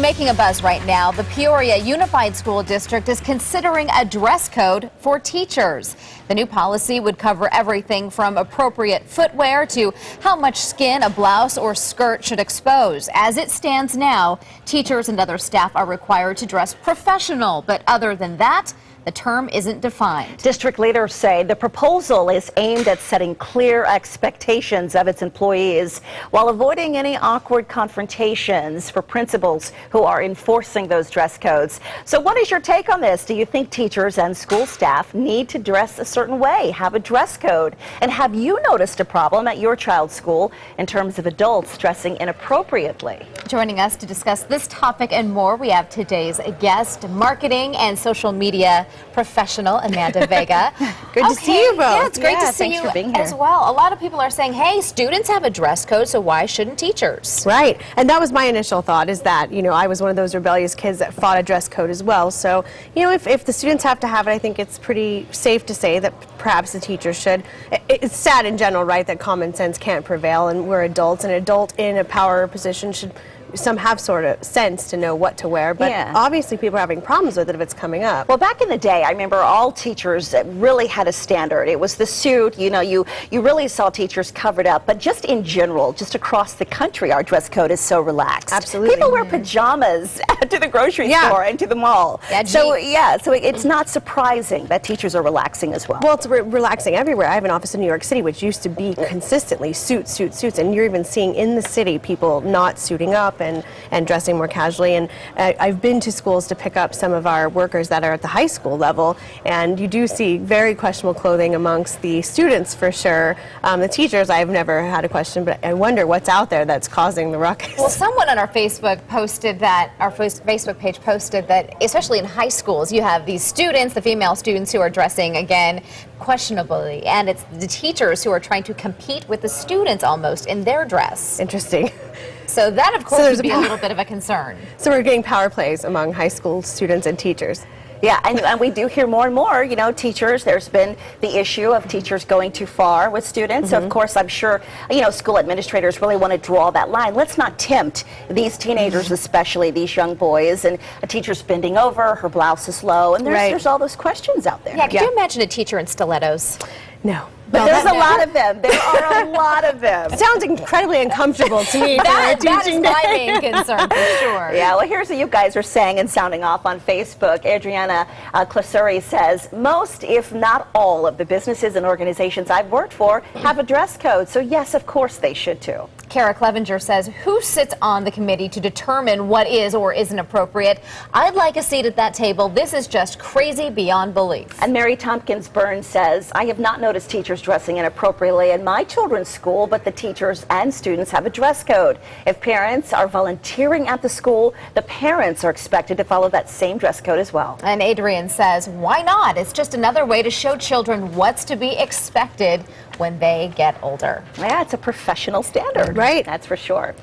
making a buzz right now. The Peoria Unified School District is considering a dress code for teachers. The new policy would cover everything from appropriate footwear to how much skin a blouse or skirt should expose. As it stands now, teachers and other staff are required to dress professional, but other than that, the term isn't defined. District leaders say the proposal is aimed at setting clear expectations of its employees while avoiding any awkward confrontations for principals who are enforcing those dress codes. So what is your take on this? Do you think teachers and school staff need to dress a certain way, have a dress code? And have you noticed a problem at your child's school in terms of adults dressing inappropriately? Joining us to discuss this topic and more, we have today's guest, marketing and social media professional Amanda Vega. Good to see you both. Yeah, it's great to see thanks you for being here. as well. A lot of people are saying, hey, students have a dress code, so why shouldn't teachers? Right, and that was my initial thought, is that, you know, I was one of those rebellious kids that fought a dress code as well. So, you know, if the students have to have it, I think it's pretty safe to say that perhaps the teachers should. It's sad in general, right, that common sense can't prevail, and we're adults. An adult in a power position should have sort of sense to know what to wear, but obviously people are having problems with it if it's coming up. Well, back in the day, I remember all teachers really had a standard. It was the suit, you know, you really saw teachers covered up, but just in general, just across the country, our dress code is so relaxed. Absolutely. People wear pajamas to the grocery store and to the mall. So it's not surprising that teachers are relaxing as well. Well, it's relaxing everywhere. I have an office in New York City, which used to be consistently suits, and you're even seeing in the city people not suiting up and dressing more casually. And I've been to schools to pick up some of our workers that are at the high school level, and you do see very questionable clothing amongst the students for sure. The teachers, I've never had a question, but I wonder what's out there that's causing the ruckus. Well, someone on our Facebook posted that, our Facebook page posted that, especially in high schools, you have these students, the female students, who are dressing, again, questionably, and it's the teachers who are trying to compete with the students almost in their dress. Interesting. So that, of course, would be a little bit of a concern. So we're getting power plays among high school students and teachers. Yeah, and we do hear more and more, you know, teachers, there's been the issue of teachers going too far with students. So, of course, I'm sure, you know, school administrators really want to draw that line. Let's not tempt these teenagers, especially these young boys, and a teacher's bending over, her blouse is low, and there's all those questions out there. Yeah, can you imagine a teacher in stilettos? No. But there's a lot of them. There are a lot of them. Sounds incredibly uncomfortable to me. That is my main concern, for sure. Yeah, well, here's what you guys are saying and sounding off on Facebook. Adriana Clasuri says, most, if not all, of the businesses and organizations I've worked for have a dress code. So, yes, of course they should, too. Kara Clevenger says, who sits on the committee to determine what is or isn't appropriate? I'd like a seat at that table. This is just crazy beyond belief. And Mary Tompkins Burns says, I have not noticed teachers dressing inappropriately in my children's school, but the teachers and students have a dress code. If parents are volunteering at the school, the parents are expected to follow that same dress code as well. And Adrian says, why not? It's just another way to show children what's to be expected when they get older. Yeah, it's a professional standard. Right. That's for sure.